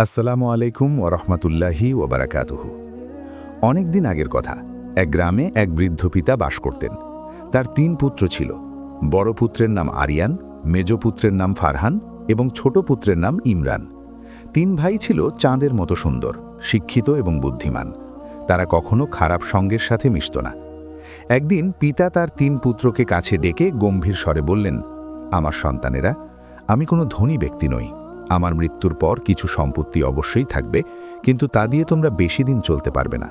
আসসালামু আলাইকুম ওরহমতুল্লাহি ওবারাকাতুহু। অনেক দিন আগের কথা, এক গ্রামে এক বৃদ্ধ পিতা বাস করতেন। তার ৩ পুত্র ছিল। বড় পুত্রের নাম আরিয়ান, মেজ পুত্রের নাম ফারহান এবং ছোট পুত্রের নাম ইমরান। ৩ ভাই ছিল চাঁদের মতো সুন্দর, শিক্ষিত এবং বুদ্ধিমান। তারা কখনো খারাপ সঙ্গের সাথে মিশত না। একদিন পিতা তার ৩ পুত্রকে কাছে ডেকে গম্ভীর স্বরে বললেন, আমার সন্তানেরা, আমি কোনো ধনী ব্যক্তি নই। আমার মৃত্যুর পর কিছু সম্পত্তি অবশ্যই থাকবে, কিন্তু তা দিয়ে তোমরা বেশি দিন চলতে পারবে না।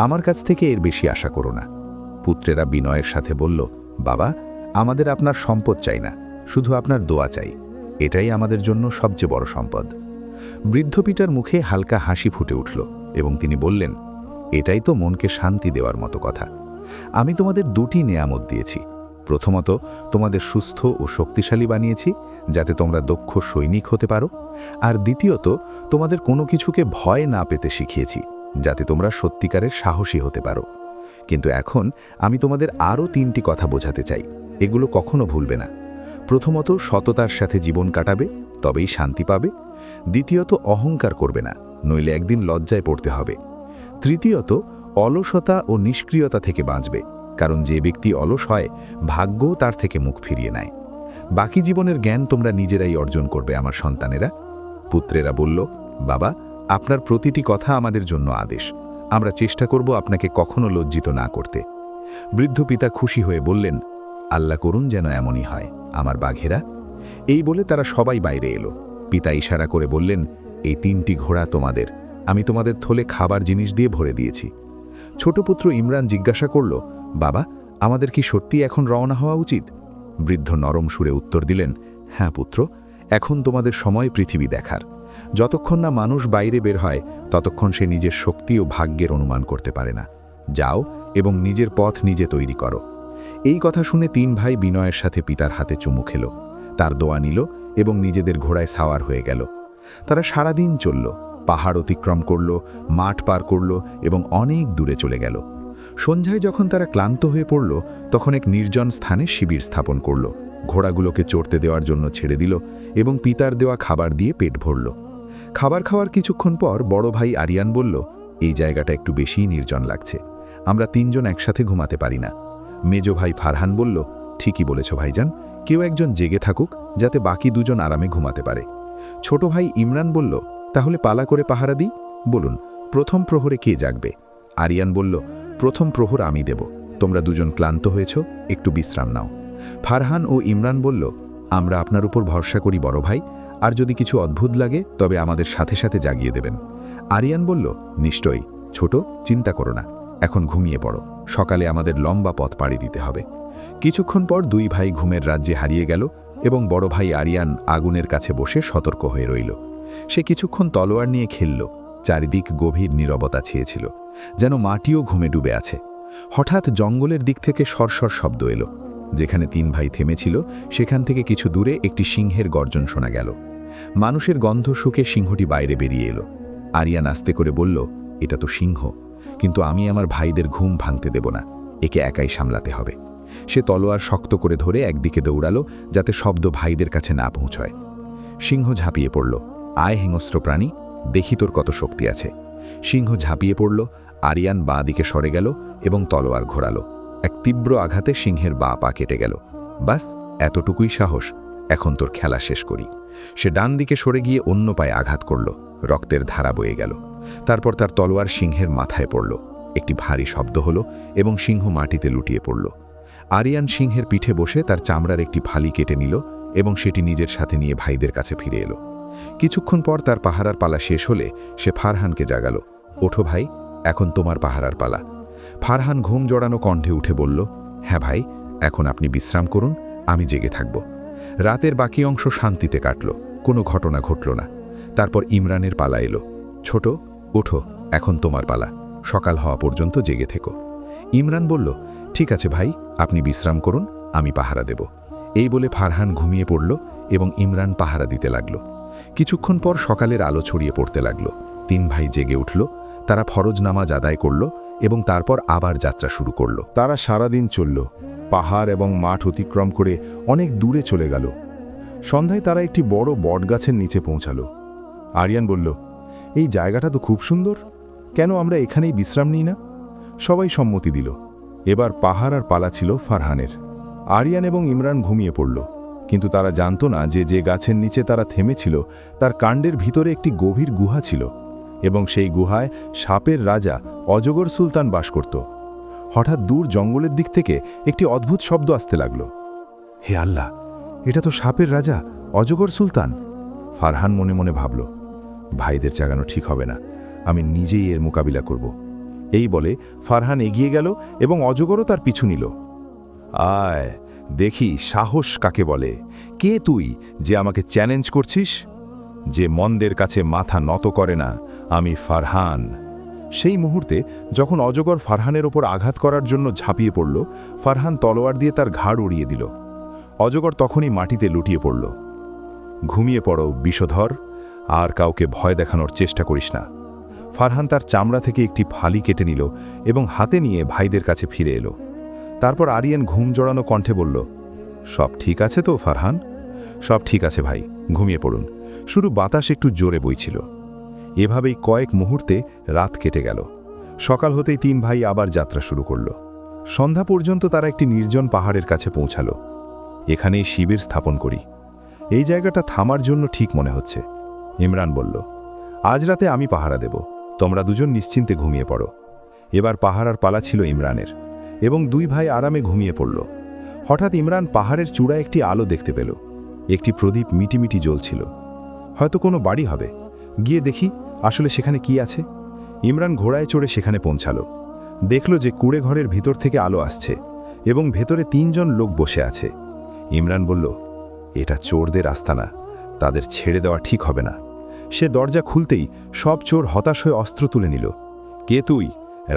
আমার কাছ থেকে এর বেশি আশা করো না। পুত্রেরা বিনয়ের সাথে বলল, বাবা, আমাদের আপনার সম্পদ চাই না, শুধু আপনার দোয়া চাই। এটাই আমাদের জন্য সবচেয়ে বড় সম্পদ। বৃদ্ধ পিতার মুখে হালকা হাসি ফুটে উঠল এবং তিনি বললেন, এটাই তো মনকে শান্তি দেওয়ার মতো কথা। আমি তোমাদের 2টি নেয়ামত দিয়েছি। প্রথমত, তোমাদের সুস্থ ও শক্তিশালী বানিয়েছি, যাতে তোমরা দক্ষ সৈনিক হতে পারো। আর দ্বিতীয়ত, তোমাদের কোনো কিছুকে ভয় না পেতে শিখিয়েছি, যাতে তোমরা সত্যিকারের সাহসী হতে পারো। কিন্তু এখন আমি তোমাদের আরও 3টি কথা বোঝাতে চাই। এগুলো কখনো ভুলবে না। প্রথমত, সততার সাথে জীবন কাটাবে, তবেই শান্তি পাবে। দ্বিতীয়ত, অহংকার করবে না, নইলে একদিন লজ্জায় পড়তে হবে। তৃতীয়ত, অলসতা ও নিষ্ক্রিয়তা থেকে বাঁচবে, কারণ যে ব্যক্তি অলস হয়, ভাগ্যও তার থেকে মুখ ফিরিয়ে নেয়। বাকি জীবনের জ্ঞান তোমরা নিজেরাই অর্জন করবে আমার সন্তানেরা। পুত্রেরা বলল, বাবা, আপনার প্রতিটি কথা আমাদের জন্য আদেশ। আমরা চেষ্টা করব আপনাকে কখনো লজ্জিত না করতে। বৃদ্ধ পিতা খুশি হয়ে বললেন, আল্লাহ করুন যেন এমনই হয় আমার বাঘেরা। এই বলে তারা সবাই বাইরে এলো। পিতা ইশারা করে বললেন, এই 3টি ঘোড়া তোমাদের। আমি তোমাদের থলে খাবার জিনিস দিয়ে ভরে দিয়েছি। ছোট পুত্র ইমরান জিজ্ঞাসা করল, বাবা, আমাদের কি সত্যি এখন রওনা হওয়া উচিত? বৃদ্ধ নরম সুরে উত্তর দিলেন, হ্যাঁ পুত্র, এখন তোমাদের সময় পৃথিবী দেখার। যতক্ষণ না মানুষ বাইরে বের হয়, ততক্ষণ সে নিজের শক্তি ও ভাগ্যের অনুমান করতে পারে না। যাও এবং নিজের পথ নিজে তৈরি করো। এই কথা শুনে 3 ভাই বিনয়ের সাথে পিতার হাতে চুমু খেল, তার দোয়া নিল এবং নিজেদের ঘোড়ায় সাওয়ার হয়ে গেল। তারা সারাদিন চলল, পাহাড় অতিক্রম করল, মাঠ পার করল এবং অনেক দূরে চলে গেল। সন্ধ্যায় যখন তারা ক্লান্ত হয়ে পড়ল, তখন এক নির্জন স্থানে শিবির স্থাপন করল, ঘোড়াগুলোকে চড়তে দেওয়ার জন্য ছেড়ে দিল এবং পিতার দেওয়া খাবার দিয়ে পেট ভরল। খাবার খাওয়ার কিছুক্ষণ পর বড় ভাই আরিয়ান বলল, এই জায়গাটা একটু বেশিই নির্জন লাগছে, আমরা 3 জন একসাথে ঘুমাতে পারি না। মেজ ভাই ফারহান বলল, ঠিকই বলেছ ভাইজান, কেউ একজন জেগে থাকুক, যাতে বাকি 2 জন আরামে ঘুমাতে পারে। ছোট ভাই ইমরান বলল, তাহলে পালা করে পাহারা দিই। বলুন, প্রথম প্রহরে কে জাগবে? আরিয়ান বলল, প্রথম প্রহর আমি দেব। তোমরা 2 জন ক্লান্ত হয়েছ, একটু বিশ্রাম নাও। ফারহান ও ইমরান বলল, আমরা আপনার উপর ভরসা করি বড় ভাই, আর যদি কিছু অদ্ভুত লাগে তবে আমাদের সাথে সাথে জাগিয়ে দেবেন। আরিয়ান বলল, নিশ্চয়ই ছোট, চিন্তা করো না, এখন ঘুমিয়ে পড়ো, সকালে আমাদের লম্বা পথ পাড়ি দিতে হবে। কিছুক্ষণ পর 2 ভাই ঘুমের রাজ্যে হারিয়ে গেল এবং বড় ভাই আরিয়ান আগুনের কাছে বসে সতর্ক হয়ে রইল। সে কিছুক্ষণ তলোয়ার নিয়ে খেলল। চারিদিক গভীর নীরবতা ছেয়েছিল, যেন মাটিও ঘুমে ডুবে আছে। হঠাৎ জঙ্গলের দিক থেকে সরসর শব্দ এলো। যেখানে 3 ভাই থেমেছিল, সেখান থেকে কিছু দূরে একটি সিংহের গর্জন শোনা গেল। মানুষের গন্ধ শুকে সিংহটি বাইরে বেরিয়ে এলো। আরিয়ান আস্তে করে বলল, এটা তো সিংহ, কিন্তু আমি আমার ভাইদের ঘুম ভাঙতে দেব না, একে একাই সামলাতে হবে। সে তলোয়ার শক্ত করে ধরে একদিকে দৌড়ালো, যাতে শব্দ ভাইদের কাছে না পৌঁছয়। সিংহ ঝাঁপিয়ে পড়ল, আয় হিংস্র প্রাণী, দেখি তোর কত শক্তি আছে। সিংহ ঝাঁপিয়ে পড়ল, আরিয়ান বাঁ দিকে সরে গেল এবং তলোয়ার ঘোরালো। এক তীব্র আঘাতে সিংহের বাঁ পা কেটে গেল। বাস, এতটুকুই সাহস, এখন তোর খেলা শেষ করি। সে ডান দিকে সরে গিয়ে অন্য পায়ে আঘাত করল, রক্তের ধারা বয়ে গেল। তারপর তার তলোয়ার সিংহের মাথায় পড়ল। একটি ভারী শব্দ হলো এবং সিংহ মাটিতে লুটিয়ে পড়ল। আরিয়ান সিংহের পিঠে বসে তার চামড়ার একটি ফালি কেটে নিল এবং সেটি নিজের সাথে নিয়ে ভাইদের কাছে ফিরে এলো। কিছুক্ষণ পর তার পাহারার পালা শেষ হলে সে ফারহানকে জাগালো, ওঠো ভাই, এখন তোমার পাহারার পালা। ফারহান ঘুম জড়ানো কণ্ঠে উঠে বলল, হ্যাঁ ভাই, এখন আপনি বিশ্রাম করুন, আমি জেগে থাকব। রাতের বাকি অংশ শান্তিতে কাটল, কোনো ঘটনা ঘটল না। তারপর ইমরানের পালা এলো। ছোট, ওঠো, এখন তোমার পালা, সকাল হওয়া পর্যন্ত জেগে থেকো। ইমরান বলল, ঠিক আছে ভাই, আপনি বিশ্রাম করুন, আমি পাহারা দেব। এই বলে ফারহান ঘুমিয়ে পড়ল এবং ইমরান পাহারা দিতে লাগল। কিছুক্ষণ পর সকালের আলো ছড়িয়ে পড়তে লাগল। 3 ভাই জেগে উঠল, তারা ফরজ নামাজ আদায় করল এবং তারপর আবার যাত্রা শুরু করল। তারা সারাদিন চলল, পাহাড় এবং মাঠ অতিক্রম করে অনেক দূরে চলে গেল। সন্ধ্যায় তারা একটি বড় বটগাছের নিচে পৌঁছালো। আরিয়ান বলল, এই জায়গাটা তো খুব সুন্দর, কেন আমরা এখানেই বিশ্রাম নিই না? সবাই সম্মতি দিল। এবার পাহাড় আর পালা ছিল ফারহানের। আরিয়ান এবং ইমরান ঘুমিয়ে পড়ল, কিন্তু তারা জানত না যে যে গাছের নিচে তারা থেমেছিল তার কাণ্ডের ভিতরে একটি গভীর গুহা ছিল, এবং সেই গুহায় সাপের রাজা অজগর সুলতান বাস করত। হঠাৎ দূর জঙ্গলের দিক থেকে একটি অদ্ভুত শব্দ আসতে লাগল। হে আল্লাহ, এটা তো সাপের রাজা অজগর সুলতান। ফারহান মনে মনে ভাবল, ভাইদের জাগানো ঠিক হবে না, আমি নিজেই এর মোকাবিলা করব। এই বলে ফারহান এগিয়ে গেল এবং অজগরও তার পিছু নিল। আয় দেখি সাহস কাকে বলে, কে তুই যে আমাকে চ্যালেঞ্জ করছিস? যে মন্দের কাছে মাথা নত করে না, আমি ফারহান। সেই মুহূর্তে যখন অজগর ফারহানের ওপর আঘাত করার জন্য ঝাঁপিয়ে পড়ল, ফারহান তলোয়ার দিয়ে তার ঘাড় উড়িয়ে দিল। অজগর তখনই মাটিতে লুটিয়ে পড়ল। ঘুমিয়ে পড়ো বিষধর, আর কাউকে ভয় দেখানোর চেষ্টা করিস না। ফারহান তার চামড়া থেকে একটি ফালি কেটে নিল এবং হাতে নিয়ে ভাইদের কাছে ফিরে এলো। তারপর আরিয়ান ঘুম জড়ানো কণ্ঠে বলল, সব ঠিক আছে তো ফারহান? সব ঠিক আছে ভাই, ঘুমিয়ে পড়ুন। শুধু বাতাস একটু জোরে বইছিল। এভাবেই কয়েক মুহূর্তে রাত কেটে গেল। সকাল হতেই তিন ভাই আবার যাত্রা শুরু করল। সন্ধ্যা পর্যন্ত তারা একটি নির্জন পাহাড়ের কাছে পৌঁছালো। এখানেই শিবির স্থাপন করি। এই জায়গাটা থামার জন্য ঠিক মনে হচ্ছে। ইমরান বলল, আজ রাতে আমি পাহারা দেব, তোমরা দুজন নিশ্চিন্তে ঘুমিয়ে পড়ো। এবার পাহারার পালা ছিল ইমরানের, এবং দুই ভাই আরামে ঘুমিয়ে পড়ল। হঠাৎ ইমরান পাহাড়ের চূড়ায় একটি আলো দেখতে পেল। একটি প্রদীপ মিটিমিটি জ্বলছিল। হয়তো কোনো বাড়ি হবে, গিয়ে দেখি আসলে সেখানে কি আছে। ইমরান ঘোড়ায় চড়ে সেখানে পৌঁছালো। দেখল যে কুড়ে ঘরের ভিতর থেকে আলো আসছে এবং ভেতরে তিনজন লোক বসে আছে। ইমরান বলল, এটা চোরদের আস্তানা, তাদের ছেড়ে দেওয়া ঠিক হবে না। সে দরজা খুলতেই সব চোর হতাশ হয়ে অস্ত্র তুলে নিল। কে তুই?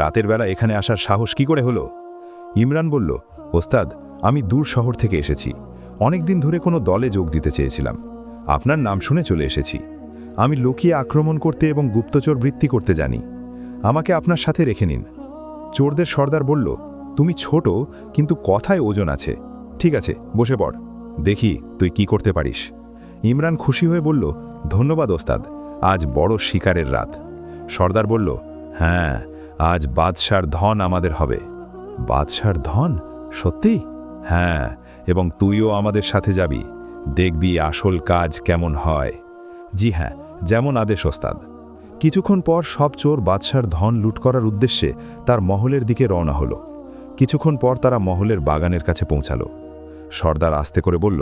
রাতের বেলা এখানে আসার সাহস কি করে হলো? ইমরান বলল, ওস্তাদ, আমি দূর শহর থেকে এসেছি। অনেক দিন ধরে কোনো দলে যোগ দিতে চেয়েছিলাম। আপনার নাম শুনে চলে এসেছি। আমি লুকিয়ে আক্রমণ করতে এবং গুপ্তচর বৃত্তি করতে জানি। আমাকে আপনার সাথে রেখে নিন। চোরদের সর্দার বলল, তুমি ছোট, কিন্তু কথায় ওজন আছে। ঠিক আছে, বসে পড়, দেখি তুই কি করতে পারিস। ইমরান খুশি হয়ে বলল, ধন্যবাদ ওস্তাদ, আজ বড় শিকারের রাত। সর্দার বলল, হ্যাঁ, আজ বাদশার ধন আমাদের হবে। বাদশার ধন? সত্যি? হ্যাঁ, এবং তুইও আমাদের সাথে যাবি, দেখবি আসল কাজ কেমন হয়। জি হ্যাঁ, যেমন আদেশ ওস্তাদ। কিছুক্ষণ পর সব চোর বাদশার ধন লুট করার উদ্দেশ্যে তার মহলের দিকে রওনা হলো। কিছুক্ষণ পর তারা মহলের বাগানের কাছে পৌঁছালো। সর্দার আস্তে করে বলল,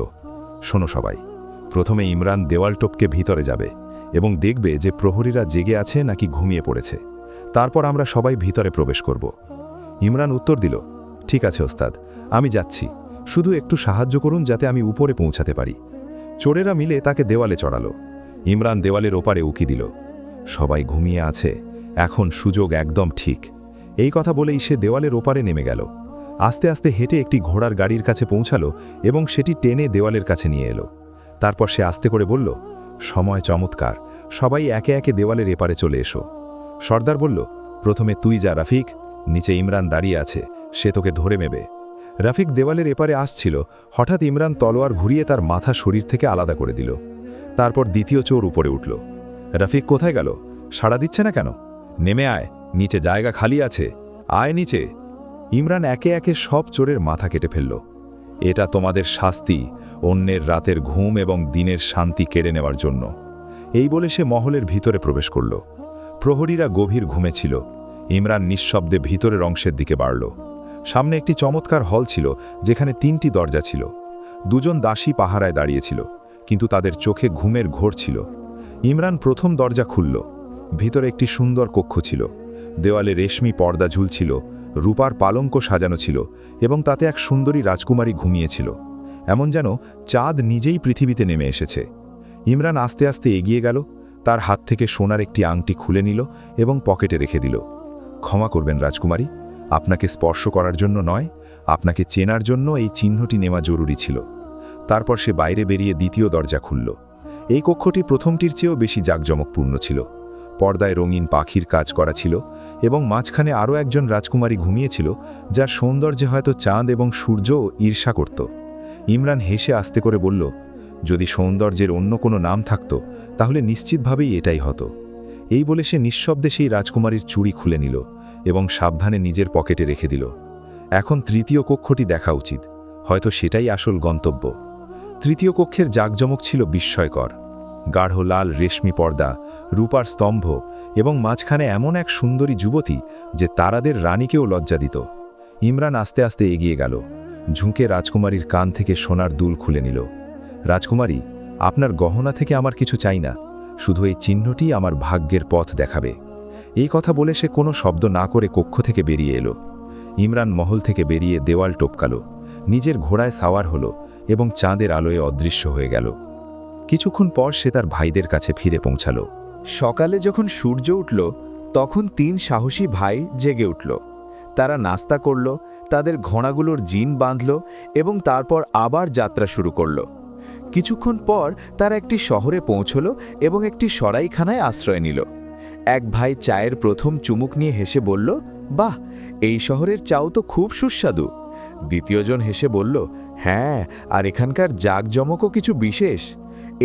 শোনো সবাই, প্রথমে ইমরান দেওয়াল টপকে ভিতরে যাবে এবং দেখবে যে প্রহরীরা জেগে আছে নাকি ঘুমিয়ে পড়েছে। তারপর আমরা সবাই ভিতরে প্রবেশ করব। ইমরান উত্তর দিল, ঠিক আছে ওস্তাদ, আমি যাচ্ছি, শুধু একটু সাহায্য করুন যাতে আমি উপরে পৌঁছাতে পারি। চোরেরা মিলে তাকে দেওয়ালে চড়ালো। ইমরান দেওয়ালের ওপারে উকি দিল। সবাই ঘুমিয়ে আছে, এখন সুযোগ একদম ঠিক। এই কথা বলেই সে দেওয়ালের ওপারে নেমে গেল। আস্তে আস্তে হেঁটে একটি ঘোড়ার গাড়ির কাছে পৌঁছালো এবং সেটি টেনে দেওয়ালের কাছে নিয়ে এলো। তারপর সে আস্তে করে বলল, সময় চমৎকার, সবাই একে একে দেওয়ালের এপারে চলে এসো। সর্দার বলল, প্রথমে তুই যা রাফিক, নিচে ইমরান দাঁড়িয়ে আছে, সে তোকে ধরে নেবে। রাফিক দেওয়ালের এপারে আসছিল, হঠাৎ ইমরান তলোয়ার ঘুরিয়ে তার মাথা শরীর থেকে আলাদা করে দিল। তারপর দ্বিতীয় চোর উপরে উঠল। রাফিক কোথায় গেল? সাড়া দিচ্ছে না কেন? নেমে আয়, নিচে জায়গা খালি আছে, আয় নিচে। ইমরান একে একে সব চোরের মাথা কেটে ফেলল। এটা তোমাদের শাস্তি, অন্যের রাতের ঘুম এবং দিনের শান্তি কেড়ে নেওয়ার জন্য। এই বলে সে মহলের ভিতরে প্রবেশ করল। প্রহরীরা গভীর ঘুমে ছিল। ইমরান নিঃশব্দে ভিতরের অংশের দিকে বাড়ল। সামনে একটি চমৎকার হল ছিল, যেখানে 3টি দরজা ছিল। দুজন দাসী পাহারায় দাঁড়িয়েছিল, কিন্তু তাদের চোখে ঘুমের ঘোর ছিল। ইমরান প্রথম দরজা খুলল। ভিতরে একটি সুন্দর কক্ষ ছিল। দেওয়ালে রেশমি পর্দা ঝুলছিল, রূপার পালঙ্ক সাজানো ছিল এবং তাতে এক সুন্দরী রাজকুমারী ঘুমিয়েছিল, এমন যেন চাঁদ নিজেই পৃথিবীতে নেমে এসেছে। ইমরান আস্তে আস্তে এগিয়ে গেল, তার হাত থেকে সোনার একটি আংটি খুলে নিল এবং পকেটে রেখে দিল। ক্ষমা করবেন রাজকুমারী, আপনাকে স্পর্শ করার জন্য নয়, আপনাকে চেনার জন্য এই চিহ্নটি নেওয়া জরুরি ছিল। তারপর সে বাইরে বেরিয়ে দ্বিতীয় দরজা খুলল। এই কক্ষটি প্রথমটির চেয়েও বেশি জাঁকজমকপূর্ণ ছিল। পর্দায় রঙিন পাখির কাজ করা ছিল এবং মাঝখানে আরও একজন রাজকুমারী ঘুমিয়েছিল, যার সৌন্দর্যে হয়তো চাঁদ এবং সূর্যও ঈর্ষা করত। ইমরান হেসে আস্তে করে বলল, যদি সৌন্দর্যের অন্য কোনো নাম থাকত তাহলে নিশ্চিতভাবেই এটাই হতো। এই বলে সে নিঃশব্দে সেই রাজকুমারীর চুড়ি খুলে নিল এবং সাবধানে নিজের পকেটে রেখে দিল। এখন তৃতীয় কক্ষটি দেখা উচিত, হয়তো সেটাই আসল গন্তব্য। তৃতীয় কক্ষের জাঁকজমক ছিল বিস্ময়কর। গাঢ় লাল রেশমি পর্দা, রূপার স্তম্ভ এবং মাঝখানে এমন এক সুন্দরী যুবতী যে তারাদের রানীকেও লজ্জা দিত। ইমরান আস্তে আস্তে এগিয়ে গেল, ঝুঁকে রাজকুমারীর কান থেকে সোনার দুল খুলে নিল। রাজকুমারী, আপনার গহনা থেকে আমার কিছু চাই না, শুধু এই চিহ্নটি আমার ভাগ্যের পথ দেখাবে। এই কথা বলে সে কোনো শব্দ না করে কক্ষ থেকে বেরিয়ে এলো। ইমরান মহল থেকে বেরিয়ে দেওয়াল টপকালো, নিজের ঘোড়ায় সাওয়ার হলো এবং চাঁদের আলোয় অদৃশ্য হয়ে গেল। কিছুক্ষণ পর সে তার ভাইদের কাছে ফিরে পৌঁছালো। সকালে যখন সূর্য উঠল তখন 3 সাহসী ভাই জেগে উঠল। তারা নাস্তা করল, তাদের ঘোড়াগুলোর জিন বাঁধল এবং তারপর আবার যাত্রা শুরু করল। কিছুক্ষণ পর তারা একটি শহরে পৌঁছল এবং একটি সরাইখানায় আশ্রয় নিল। এক ভাই চায়ের প্রথম চুমুক নিয়ে হেসে বলল, বাহ, এই শহরের চাও তো খুব সুস্বাদু। দ্বিতীয়জন হেসে বলল, হ্যাঁ, আর এখানকার জাঁকজমকও কিছু বিশেষ।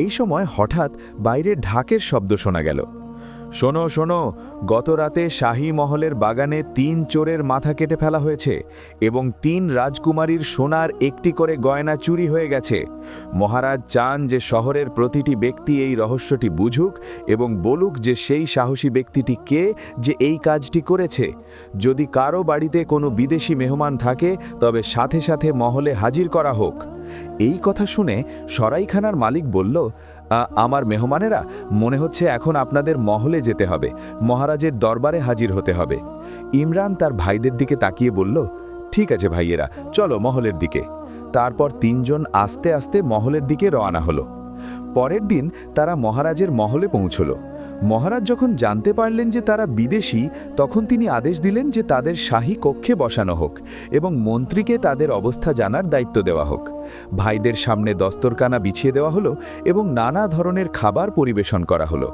এই সময় হঠাৎ বাইরে ঢাকের শব্দ শোনা গেল। শোনো শোনো, গত রাতে শাহী মহলের বাগানে 3 চোরের মাথা কেটে ফেলা হয়েছে এবং 3 রাজকুমারীর সোনার একটি করে গয়না চুরি হয়ে গেছে। মহারাজ চান যে শহরের প্রতিটি ব্যক্তি এই রহস্যটি বুঝুক এবং বলুক যে সেই সাহসী ব্যক্তিটি কে যে এই কাজটি করেছে। যদি কারো বাড়িতে কোনো বিদেশি মেহমান থাকে তবে সাথে সাথে মহলে হাজির করা হোক। এই কথা শুনে সরাইখানার মালিক বলল, আমার মেহমানেরা, মনে হচ্ছে এখন আপনাদের মহলে যেতে হবে, মহারাজের দরবারে হাজির হতে হবে। ইমরান তার ভাইদের দিকে তাকিয়ে বলল, ঠিক আছে ভাইয়েরা, চলো মহলের দিকে। তারপর 3 জন আস্তে আস্তে মহলের দিকে রওনা হলো। পরের দিন তারা মহারাজের মহলে পৌঁছল। মহারাজ যখন জানতে পারলেন যে তারা বিদেশি, তখন তিনি আদেশ দিলেন যে তাদের শাহী কক্ষে বসানো হোক এবং মন্ত্রীকে তাদের অবস্থা জানার দায়িত্ব দেওয়া হোক। ভাইদের সামনে দস্তরখানা বিছিয়ে দেওয়া হলো এবং নানা ধরনের খাবার পরিবেশন করা হলো।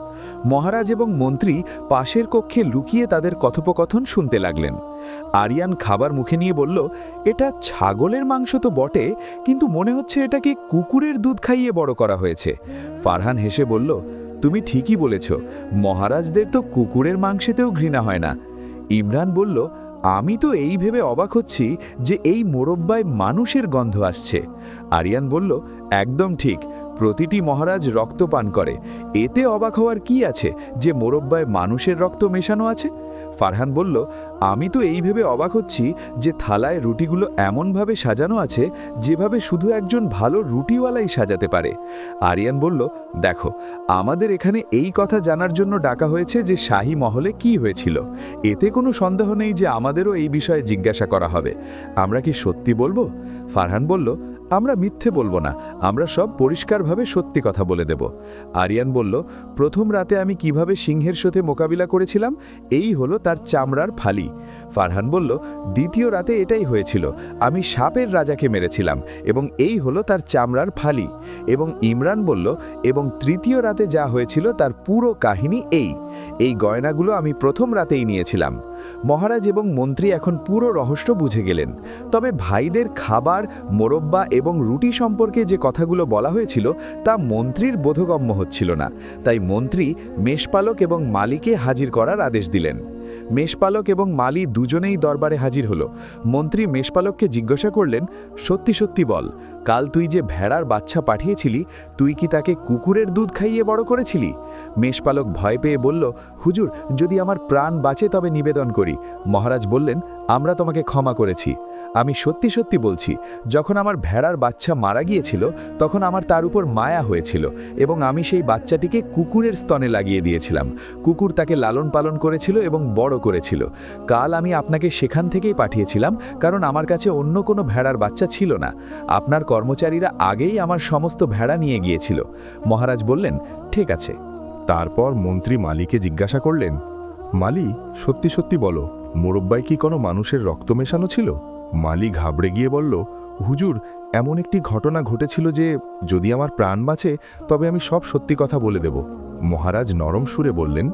মহারাজ এবং মন্ত্রী পাশের কক্ষে লুকিয়ে তাদের কথোপকথন শুনতে লাগলেন। আরিয়ান খাবার মুখে নিয়ে বলল, এটা ছাগলের মাংস তো বটে, কিন্তু মনে হচ্ছে এটাকে কুকুরের দুধ খাইয়ে বড় করা হয়েছে। ফারহান হেসে বলল, তুমি ঠিকই বলেছ, মহারাজদের তো কুকুরের মাংসেতেও ঘৃণা হয় না। ইমরান বলল, আমি তো এই ভেবে অবাক হচ্ছি যে এই মোরব্বায় মানুষের গন্ধ আসছে। আরিয়ান বলল, একদম ঠিক, প্রতিটি মহারাজ রক্ত পান করে, এতে অবাক হওয়ার কি আছে যে মোরব্বায় মানুষের রক্ত মেশানো আছে। ফারহান বলল, আমি তো এই ভেবে অবাক হচ্ছি যে থালায় রুটিগুলো এমনভাবে সাজানো আছে যেভাবে শুধু একজন ভালো রুটিওয়ালাই সাজাতে পারে। আরিয়ান বলল, দেখো, আমাদের এখানে এই কথা জানার জন্য ডাকা হয়েছে যে শাহী মহলে কি হয়েছিল। এতে কোনো সন্দেহ নেই যে আমাদেরও এই বিষয়ে জিজ্ঞাসা করা হবে। আমরা কি সত্যি বলবো? ফারহান বলল, আমরা মিথ্যে বলবো না, আমরা সব পরিষ্কারভাবে সত্যি কথা বলে দেব। আরিয়ান বলল, প্রথম রাতে আমি কিভাবে সিংহের সাথে মোকাবিলা করেছিলাম, এই হলো তার চামড়ার ফালি। ফারহান বলল, দ্বিতীয় রাতে এটাই হয়েছিল, আমি সাপের রাজাকে মেরেছিলাম এবং এই হলো তার চামড়ার ফালি। এবং ইমরান বলল, এবং তৃতীয় রাতে যা হয়েছিল তার পুরো কাহিনী এই গয়নাগুলো আমি প্রথম রাতেই নিয়েছিলাম। মহারাজ এবং মন্ত্রী এখন পুরো রহস্য বুঝে গেলেন। তবে ভাইদের খাবার, মোরব্বা এবং রুটি সম্পর্কে যে কথাগুলো বলা হয়েছিল তা মন্ত্রীর বোধগম্য হচ্ছিল না। তাই মন্ত্রী মেষপালক এবং মালিকে হাজির করার আদেশ দিলেন। মেষপালক এবং মালি দুজনেই দরবারে হাজির হলো। মন্ত্রী মেষপালককে জিজ্ঞাসা করলেন, সত্যি সত্যি বল, কাল তুই যে ভেড়ার বাচ্চা পাঠিয়েছিলি, তুই কি তাকে কুকুরের দুধ খাইয়ে বড় করেছিলি? মেষপালক ভয় পেয়ে বলল, হুজুর, যদি আমার প্রাণ বাঁচে তবে নিবেদন করি। মহারাজ বললেন, আমরা তোমাকে ক্ষমা করেছি। আমি সত্যি সত্যি বলছি, যখন আমার ভেড়ার বাচ্চা মারা গিয়েছিল তখন আমার তার উপর মায়া হয়েছিল এবং আমি সেই বাচ্চাটিকে কুকুরের স্তনে লাগিয়ে দিয়েছিলাম। কুকুর তাকে লালন পালন করেছিল এবং বড় করেছিল। কাল আমি আপনাকে সেখান থেকেই পাঠিয়েছিলাম, কারণ আমার কাছে অন্য কোনো ভেড়ার বাচ্চা ছিল না। আপনার কর্মচারীরা আগেই আমার সমস্ত ভেড়া নিয়ে গিয়েছিল। মহারাজ বললেন, ঠিক আছে। তারপর মন্ত্রী মালিকে জিজ্ঞাসা করলেন, মালি, সত্যি সত্যি বলো, মোরব্বায় কি কোনো মানুষের রক্ত মেশানো ছিল? মালি ঘাবড়ে গিয়ে বলল, হুজুর, এমন একটি ঘটনা ঘটেছিল যে যদি আমার প্রাণ বাঁচে তবে আমি সব সত্যি কথা বলে দেব। মহারাজ নরম সুরে বললেন,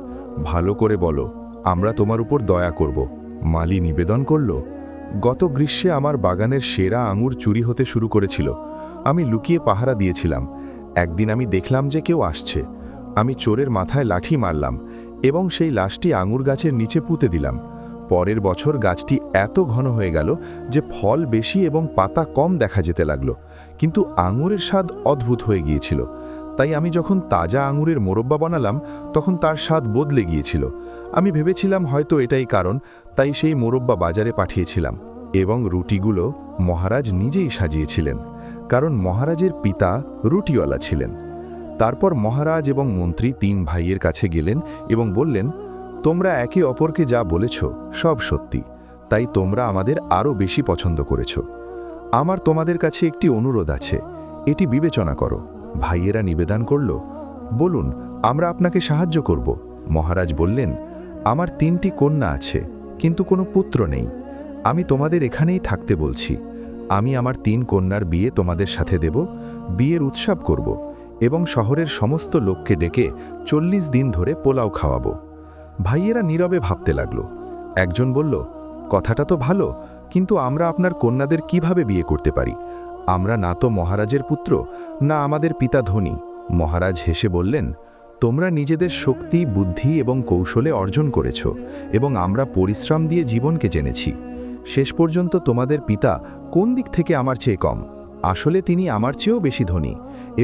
ভালো করে বলো, আমরা তোমার উপর দয়া করব। মালি নিবেদন করল, গত গ্রীষ্মে আমার বাগানের সেরা আঙুর চুরি হতে শুরু করেছিল। আমি লুকিয়ে পাহারা দিয়েছিলাম। একদিন আমি দেখলাম যে কেউ আসছে। আমি চোরের মাথায় লাঠি মারলাম এবং সেই লাশটি আঙুর গাছের নিচে পুঁতে দিলাম। পরের বছর গাছটি এত ঘন হয়ে গেল যে ফল বেশি এবং পাতা কম দেখা যেতে লাগলো, কিন্তু আঙুরের স্বাদ অদ্ভুত হয়ে গিয়েছিল। তাই আমি যখন তাজা আঙুরের মোরব্বা বানালাম তখন তার স্বাদ বদলে গিয়েছিল। আমি ভেবেছিলাম হয়তো এটাই কারণ, তাই সেই মোরব্বা বাজারে পাঠিয়েছিলাম এবং রুটিগুলো মহারাজ নিজেই সাজিয়েছিলেন, কারণ মহারাজের পিতা রুটিওয়ালা ছিলেন। তারপর মহারাজ এবং মন্ত্রী 3 ভাইয়ের কাছে গেলেন এবং বললেন, তোমরা একে অপরকে যা বলেছ সব সত্যি, তাই তোমরা আমাদের আরও বেশি পছন্দ করেছ। আমার তোমাদের কাছে একটি অনুরোধ আছে, এটি বিবেচনা করো। ভাইয়েরা নিবেদন করল, বলুন, আমরা আপনাকে সাহায্য করব। মহারাজ বললেন, আমার 3টি কন্যা আছে, কিন্তু কোনো পুত্র নেই। আমি তোমাদের এখানেই থাকতে বলছি। আমি আমার 3 কন্যার বিয়ে তোমাদের সাথে দেব, বিয়ের উৎসব করব এবং শহরের সমস্ত লোককে ডেকে 40 দিন ধরে পোলাও খাওয়াবো। ভাইয়েরা নীরবে ভাবতে লাগলো। একজন বলল, কথাটা তো ভালো, কিন্তু আমরা আপনার কন্যাদের কিভাবে বিয়ে করতে পারি? আমরা না তো মহারাজের পুত্র, না আমাদের পিতা ধনী। মহারাজ হেসে বললেন, তোমরা নিজেদের শক্তি, বুদ্ধি এবং কৌশলে অর্জন করেছ এবং আমরা পরিশ্রম দিয়ে জীবনকে জেনেছি। শেষ পর্যন্ত তোমাদের পিতা কোন দিক থেকে আমার চেয়ে কম? আসলে তিনি আমার চেয়েও বেশি ধনী,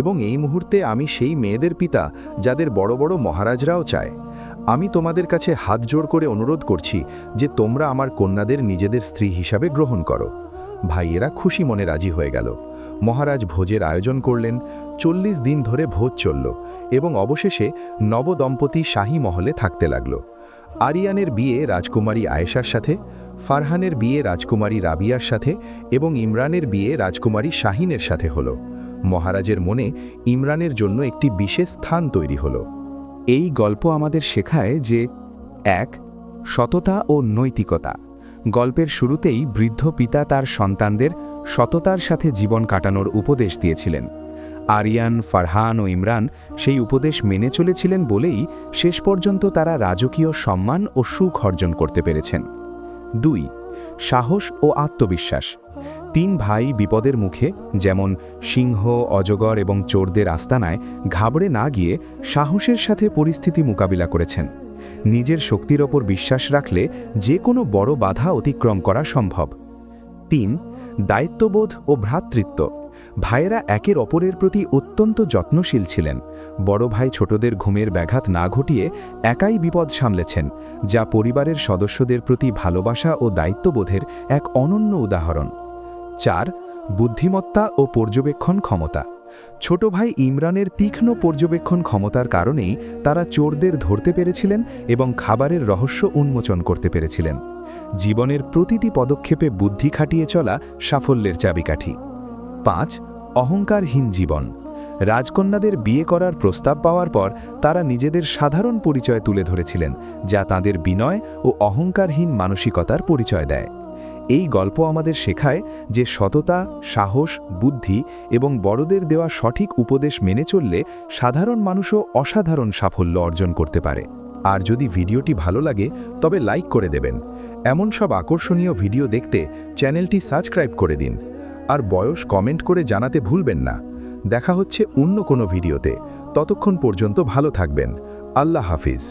এবং এই মুহূর্তে আমি সেই মেয়েদের পিতা যাদের বড় বড় মহারাজরাও চায়। আমি তোমাদের কাছে হাত জোড় করে অনুরোধ করছি যে তোমরা আমার কন্যাদের নিজেদের স্ত্রী হিসাবে গ্রহণ করো। ভাইয়েরা খুশি মনে রাজি হয়ে গেল। মহারাজ ভোজের আয়োজন করলেন। 40 দিন ধরে ভোজ চলল এবং অবশেষে নবদম্পতি শাহী মহলে থাকতে লাগল। আরিয়ানের বিয়ে রাজকুমারী আয়েশার সাথে, ফারহানের বিয়ে রাজকুমারী রাবিয়ার সাথে এবং ইমরানের বিয়ে রাজকুমারী শাহিনের সাথে হল। মহারাজের মনে ইমরানের জন্য একটি বিশেষ স্থান তৈরি হল। এই গল্প আমাদের শেখায় যে 1. সততা ও নৈতিকতা। গল্পের শুরুতেই বৃদ্ধ পিতা তার সন্তানদের সততার সাথে জীবন কাটানোর উপদেশ দিয়েছিলেন। আরিয়ান, ফারহান ও ইমরান সেই উপদেশ মেনে চলেছিলেন বলেই শেষ পর্যন্ত তারা রাজকীয় সম্মান ও সুখ অর্জন করতে পেরেছেন। 2. সাহস ও আত্মবিশ্বাস। 3 ভাই বিপদের মুখে, যেমন সিংহ, অজগর এবং চোরদের আস্তানায়, ঘাবড়ে না গিয়ে সাহসের সাথে পরিস্থিতি মোকাবিলা করেছেন। নিজের শক্তির ওপর বিশ্বাস রাখলে যে কোনো বড় বাধা অতিক্রম করা সম্ভব। 3. দায়িত্ববোধ ও ভ্রাতৃত্ব। ভাইয়েরা একের অপরের প্রতি অত্যন্ত যত্নশীল ছিলেন। বড় ভাই ছোটদের ঘুমের ব্যাঘাত না ঘটিয়ে একাই বিপদ সামলেছেন, যা পরিবারের সদস্যদের প্রতি ভালোবাসা ও দায়িত্ববোধের এক অনন্য উদাহরণ। 4. বুদ্ধিমত্তা ও পর্যবেক্ষণ ক্ষমতা। ছোট ভাই ইমরানের তীক্ষ্ণ পর্যবেক্ষণ ক্ষমতার কারণেই তারা চোরদের ধরতে পেরেছিলেন এবং খাবারের রহস্য উন্মোচন করতে পেরেছিলেন। জীবনের প্রতিটি পদক্ষেপে বুদ্ধি খাটিয়ে চলা সাফল্যের চাবিকাঠি। 5. অহংকারহীন জীবন। রাজকন্যাদের বিয়ে করার প্রস্তাব পাওয়ার পর তারা নিজেদের সাধারণ পরিচয় তুলে ধরেছিলেন, যা তাদের বিনয় ও অহংকারহীন মানসিকতার পরিচয় দেয়। এই গল্প আমাদের শেখায় যে সততা, সাহস, বুদ্ধি এবং বড়দের দেওয়া সঠিক উপদেশ মেনে চললে সাধারণ মানুষও অসাধারণ সাফল্য অর্জন করতে পারে। আর যদি ভিডিওটি ভালো লাগে তবে লাইক করে দেবেন। এমন সব আকর্ষণীয় ভিডিও দেখতে চ্যানেলটি সাবস্ক্রাইব করে দিন। আর বয়স কমেন্ট করে জানাতে ভুলবেন না। দেখা হচ্ছে অন্য কোনো ভিডিওতে। ততক্ষণ পর্যন্ত ভালো থাকবেন। আল্লাহ হাফিজ।